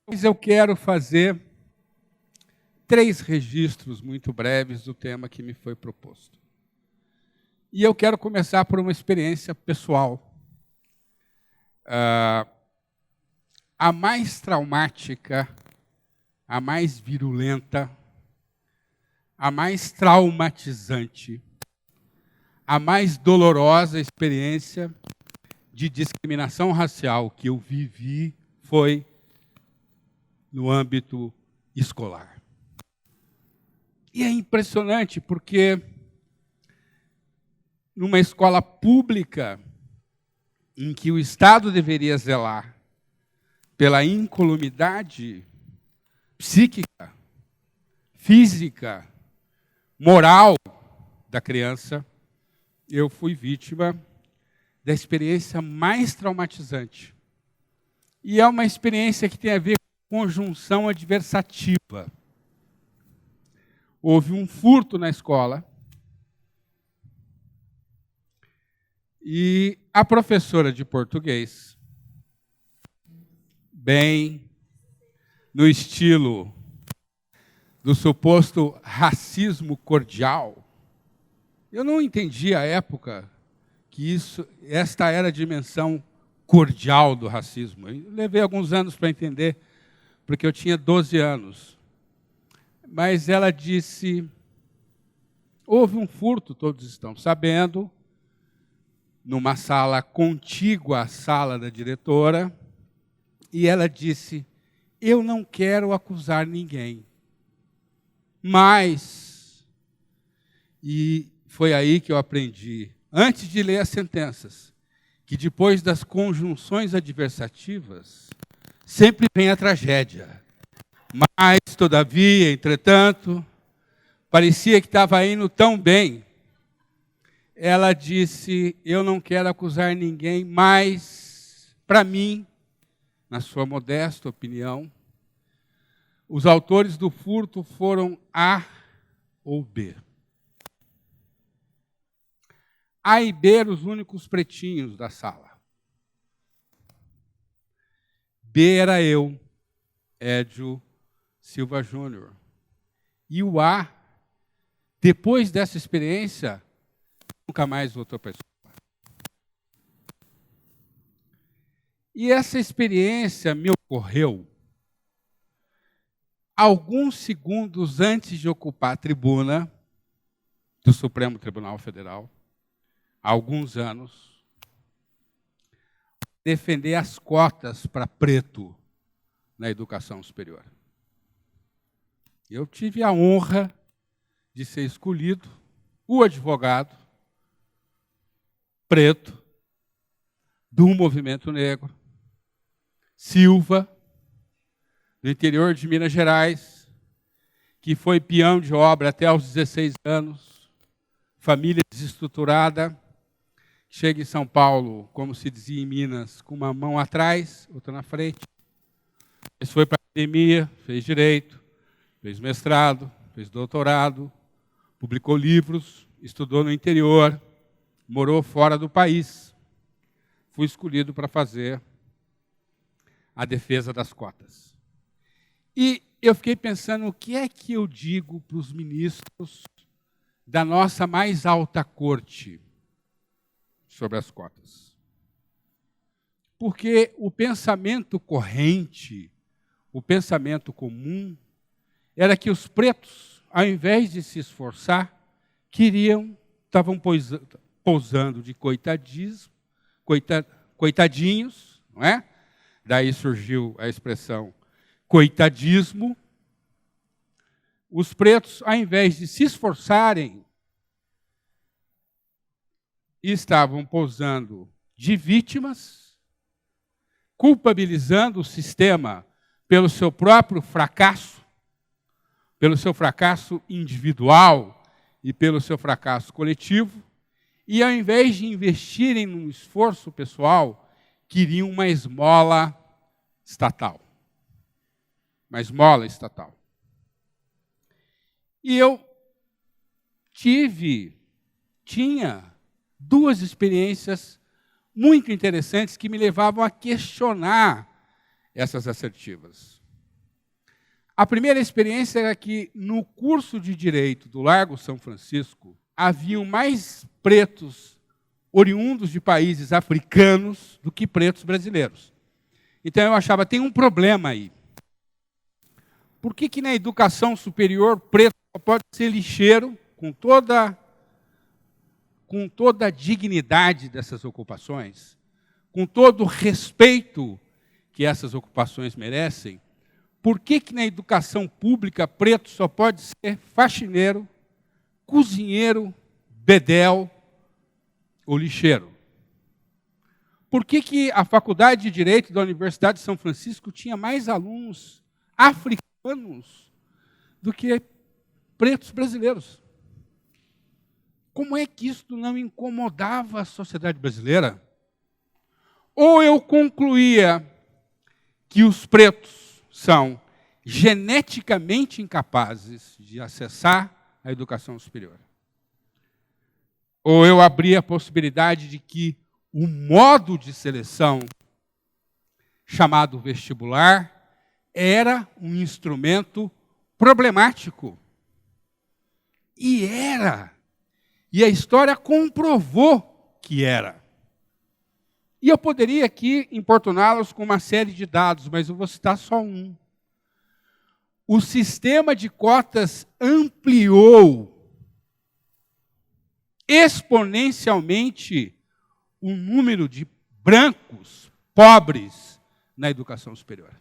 Mas eu quero fazer 3 registros muito breves do tema que me foi proposto. E eu quero começar por uma experiência pessoal. A mais traumática, a mais virulenta, a mais traumatizante, a mais dolorosa experiência de discriminação racial que eu vivi foi no âmbito escolar. E é impressionante porque numa escola pública em que o Estado deveria zelar pela incolumidade psíquica, física, moral da criança, eu fui vítima da experiência mais traumatizante. E é uma experiência que tem a ver com conjunção adversativa. Houve um furto na escola e a professora de português, bem no estilo do suposto racismo cordial, eu não entendi à época que esta era a dimensão cordial do racismo. Eu levei alguns anos para entender, porque eu tinha 12 anos. Mas ela disse, houve um furto, todos estão sabendo, numa sala contígua à sala da diretora, e ela disse, eu não quero acusar ninguém, mas... E foi aí que eu aprendi, antes de ler as sentenças, que depois das conjunções adversativas, sempre vem a tragédia. Mas, todavia, entretanto, parecia que estava indo tão bem. Ela disse, eu não quero acusar ninguém, mas, para mim, na sua modesta opinião, os autores do furto foram A ou B. A e B eram os únicos pretinhos da sala. B era eu, Édio Silva Júnior. E o A, depois dessa experiência, nunca mais voltou para a escola. E essa experiência me ocorreu alguns segundos antes de ocupar a tribuna do Supremo Tribunal Federal, há alguns anos, defender as cotas para preto na educação superior. Eu tive a honra de ser escolhido o advogado preto do movimento negro, Silva, do interior de Minas Gerais, que foi peão de obra até aos 16 anos, família desestruturada, chega em São Paulo, como se dizia em Minas, com uma mão atrás, outra na frente. Ele foi para a academia, fez direito, fez mestrado, fez doutorado, publicou livros, estudou no interior, morou fora do país. Fui escolhido para fazer a defesa das cotas. E eu fiquei pensando, o que é que eu digo para os ministros da nossa mais alta corte sobre as cotas? Porque o pensamento corrente, o pensamento comum, era que os pretos, ao invés de se esforçar, estavam pousando de coitadinhos, não é? Daí surgiu a expressão coitadismo. Os pretos, ao invés de se esforçarem, estavam pousando de vítimas, culpabilizando o sistema pelo seu próprio fracasso, pelo seu fracasso individual e pelo seu fracasso coletivo, e ao invés de investirem num esforço pessoal, queriam uma esmola estatal. Uma esmola estatal. E eu tive tinha duas experiências muito interessantes que me levavam a questionar essas assertivas. A primeira experiência era que, no curso de Direito do Largo São Francisco, haviam mais pretos oriundos de países africanos do que pretos brasileiros. Então eu achava, tem um problema aí. Por que na educação superior, preto só pode ser lixeiro, com toda a dignidade dessas ocupações, com todo o respeito que essas ocupações merecem? Por que na educação pública, preto só pode ser faxineiro, cozinheiro, bedel ou lixeiro? Por que a Faculdade de Direito da Universidade de São Francisco tinha mais alunos africanos do que pretos brasileiros? Como é que isso não incomodava a sociedade brasileira? Ou eu concluía que os pretos são geneticamente incapazes de acessar a educação superior. Ou eu abria a possibilidade de que o modo de seleção, chamado vestibular, era um instrumento problemático. E era. E a história comprovou que era. E eu poderia aqui importuná-los com uma série de dados, mas eu vou citar só um. O sistema de cotas ampliou exponencialmente o número de brancos pobres na educação superior.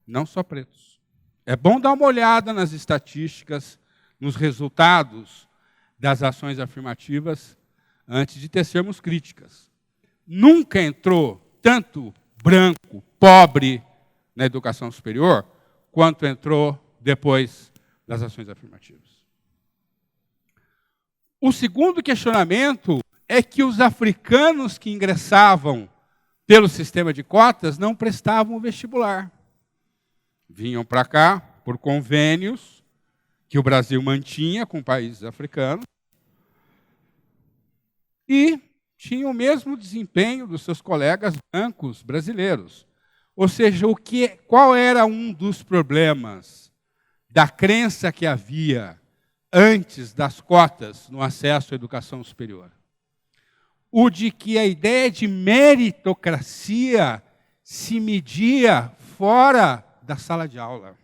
Não só pretos. É bom dar uma olhada nas estatísticas, nos resultados das ações afirmativas, antes de tecermos críticas. Nunca entrou tanto branco, pobre, na educação superior, quanto entrou depois das ações afirmativas. O segundo questionamento é que os africanos que ingressavam pelo sistema de cotas não prestavam o vestibular. Vinham para cá por convênios que o Brasil mantinha com países africanos e tinham o mesmo desempenho dos seus colegas brancos brasileiros. Ou seja, qual era um dos problemas da crença que havia antes das cotas no acesso à educação superior? O de que a ideia de meritocracia se media fora da sala de aula.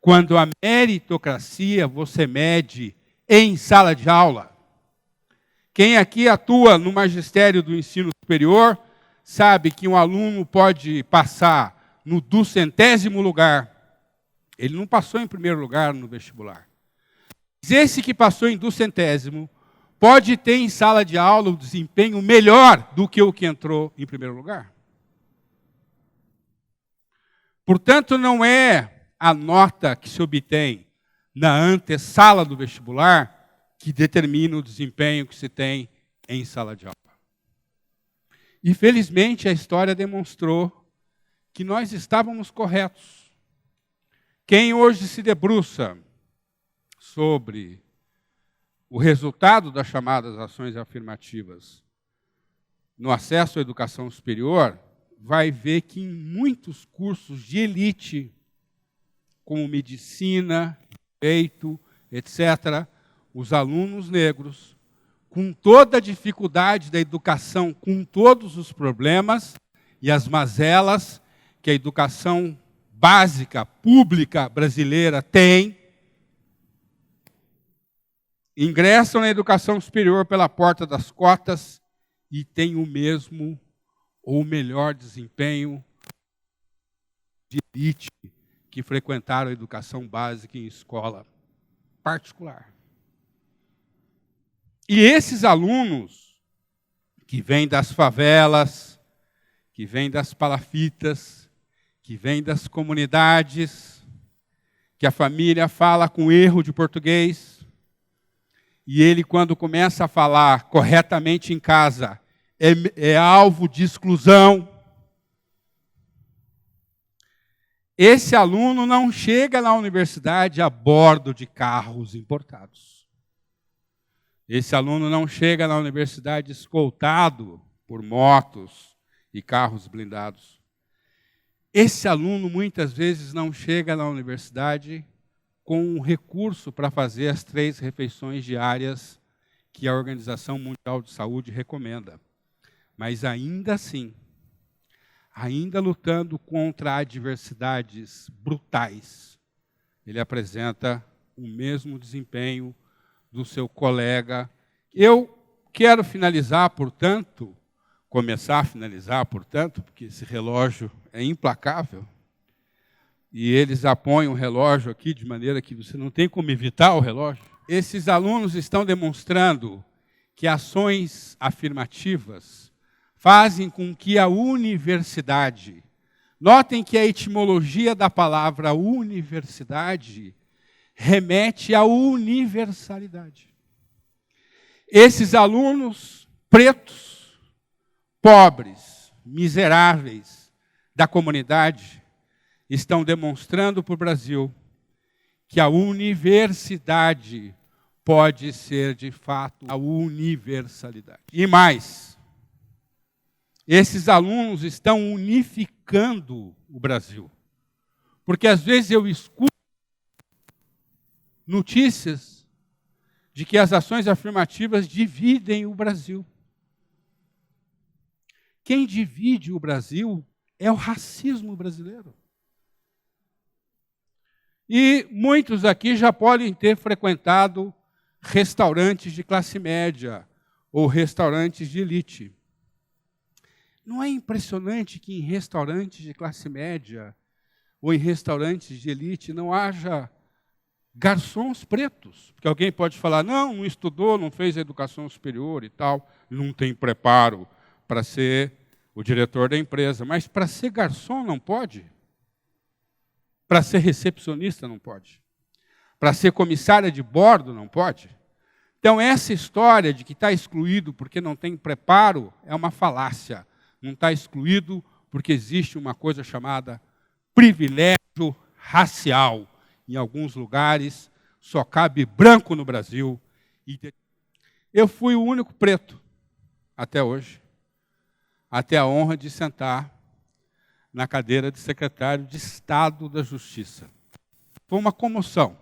Quando a meritocracia você mede em sala de aula. Quem aqui atua no magistério do ensino superior sabe que um aluno pode passar no 200º lugar. Ele não passou em primeiro lugar no vestibular. Mas esse que passou em 200º pode ter em sala de aula um desempenho melhor do que o que entrou em primeiro lugar. Portanto, não é a nota que se obtém na antessala do vestibular que determina o desempenho que se tem em sala de aula. E, felizmente, a história demonstrou que nós estávamos corretos. Quem hoje se debruça sobre o resultado das chamadas ações afirmativas no acesso à educação superior, vai ver que em muitos cursos de elite, como medicina, direito, etc., os alunos negros, com toda a dificuldade da educação, com todos os problemas e as mazelas que a educação básica, pública brasileira tem, ingressam na educação superior pela porta das cotas e têm o mesmo ou melhor desempenho de elite que frequentaram a educação básica em escola particular. E esses alunos que vêm das favelas, que vêm das palafitas, que vêm das comunidades, que a família fala com erro de português, e ele, quando começa a falar corretamente em casa, é alvo de exclusão. Esse aluno não chega na universidade a bordo de carros importados. Esse aluno não chega na universidade escoltado por motos e carros blindados. Esse aluno, muitas vezes, não chega na universidade com um recurso para fazer as 3 refeições diárias que a Organização Mundial de Saúde recomenda. Mas ainda assim, ainda lutando contra adversidades brutais, ele apresenta o mesmo desempenho do seu colega. Eu quero finalizar, portanto, começar a finalizar, portanto, porque esse relógio é implacável, e eles apoiam o relógio aqui de maneira que você não tem como evitar o relógio. Esses alunos estão demonstrando que ações afirmativas fazem com que a universidade, notem que a etimologia da palavra universidade remete à universalidade. Esses alunos pretos, pobres, miseráveis da comunidade estão demonstrando para o Brasil que a universidade pode ser, de fato, a universalidade. E mais, esses alunos estão unificando o Brasil. Porque às vezes eu escuto notícias de que as ações afirmativas dividem o Brasil. Quem divide o Brasil é o racismo brasileiro. E muitos aqui já podem ter frequentado restaurantes de classe média ou restaurantes de elite. Não é impressionante que em restaurantes de classe média ou em restaurantes de elite não haja garçons pretos? Porque alguém pode falar, não estudou, não fez a educação superior e tal, não tem preparo para ser o diretor da empresa. Mas para ser garçom não pode? Para ser recepcionista não pode? Para ser comissária de bordo não pode? Então, essa história de que está excluído porque não tem preparo é uma falácia. Não está excluído porque existe uma coisa chamada privilégio racial. Em alguns lugares, só cabe branco no Brasil. Eu fui o único preto, até hoje, até a honra de sentar na cadeira de secretário de Estado da Justiça. Foi uma comoção,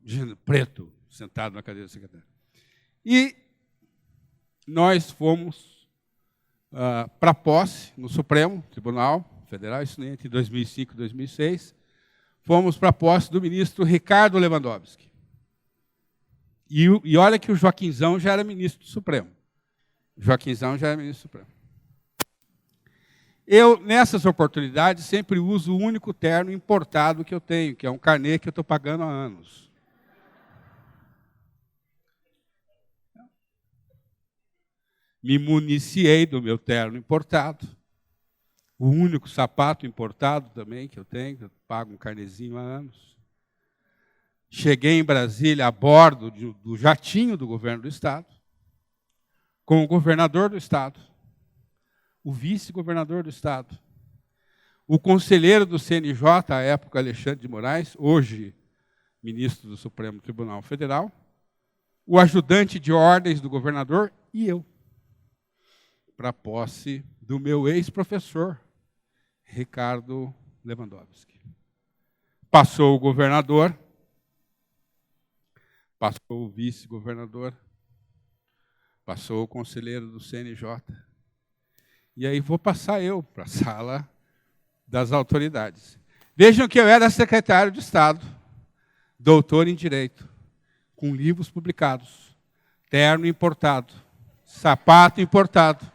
de preto sentado na cadeira de secretário. E nós fomos para a posse no Supremo Tribunal Federal, isso entre 2005 e 2006, fomos para a posse do ministro Ricardo Lewandowski. E olha que o Joaquinzão já era ministro do Supremo. Joaquinzão já era ministro do Supremo. Eu, nessas oportunidades, sempre uso o único terno importado que eu tenho, que é um carnê que eu estou pagando há anos. Me municiei do meu terno importado. O único sapato importado também que eu tenho, que eu pago um carnezinho há anos. Cheguei em Brasília a bordo do jatinho do governo do Estado, com o governador do Estado, o vice-governador do Estado, o conselheiro do CNJ, à época Alexandre de Moraes, hoje ministro do Supremo Tribunal Federal, o ajudante de ordens do governador e eu, para a posse do meu ex-professor, Ricardo Lewandowski. Passou o governador, passou o vice-governador, passou o conselheiro do CNJ. E aí vou passar eu para a sala das autoridades. Vejam que eu era secretário de Estado, doutor em Direito, com livros publicados, terno importado, sapato importado.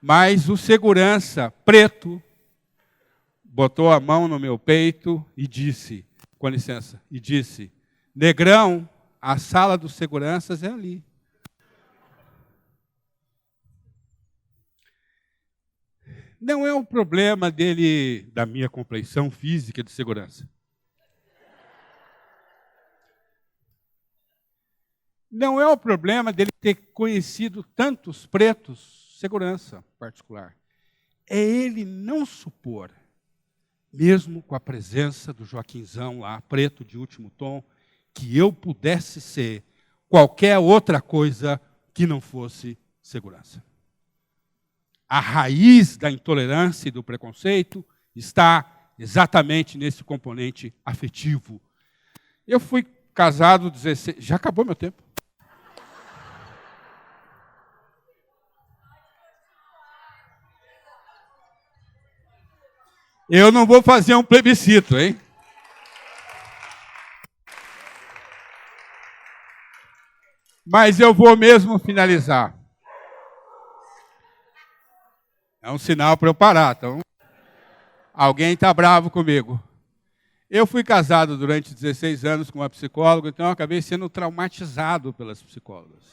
Mas o segurança preto botou a mão no meu peito e disse, com licença, e disse, negrão, a sala dos seguranças é ali. Não é um problema dele, da minha compleição física de segurança. Não é o problema dele ter conhecido tantos pretos, segurança particular. É ele não supor, mesmo com a presença do Joaquinzão lá, preto de último tom, que eu pudesse ser qualquer outra coisa que não fosse segurança. A raiz da intolerância e do preconceito está exatamente nesse componente afetivo. Eu fui casado 16... Já acabou meu tempo? Eu não vou fazer um plebiscito, hein? Mas eu vou mesmo finalizar. É um sinal para eu parar, então. Alguém está bravo comigo. Eu fui casado durante 16 anos com uma psicóloga, então eu acabei sendo traumatizado pelas psicólogas.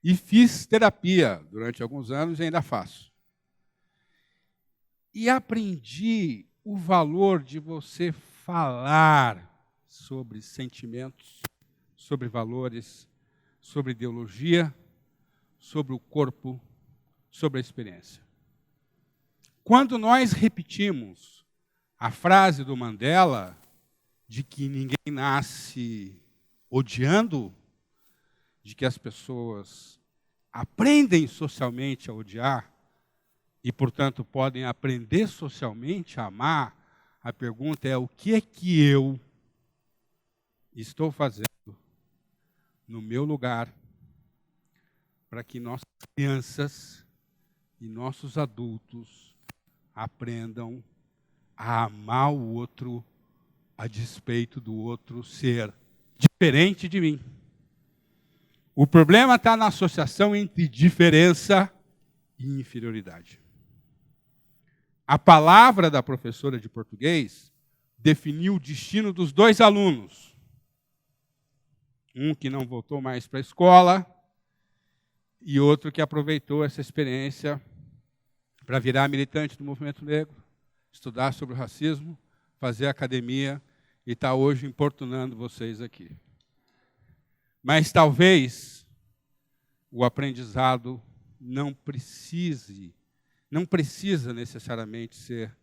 E fiz terapia durante alguns anos e ainda faço. E aprendi o valor de você falar sobre sentimentos, sobre valores, sobre ideologia, sobre o corpo, sobre a experiência. Quando nós repetimos a frase do Mandela de que ninguém nasce odiando, de que as pessoas aprendem socialmente a odiar e, portanto, podem aprender socialmente a amar, a pergunta é: o que é que eu estou fazendo no meu lugar para que nossas crianças e nossos adultos aprendam a amar o outro a despeito do outro ser diferente de mim. O problema está na associação entre diferença e inferioridade. A palavra da professora de português definiu o destino dos dois alunos. Um que não voltou mais para a escola e outro que aproveitou essa experiência para virar militante do movimento negro, estudar sobre o racismo, fazer academia e está hoje importunando vocês aqui. Mas talvez o aprendizado não precisa necessariamente ser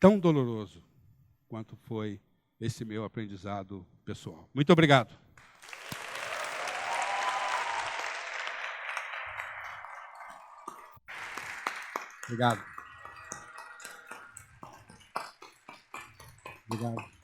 tão doloroso quanto foi esse meu aprendizado pessoal. Muito obrigado. Obrigado. Obrigado.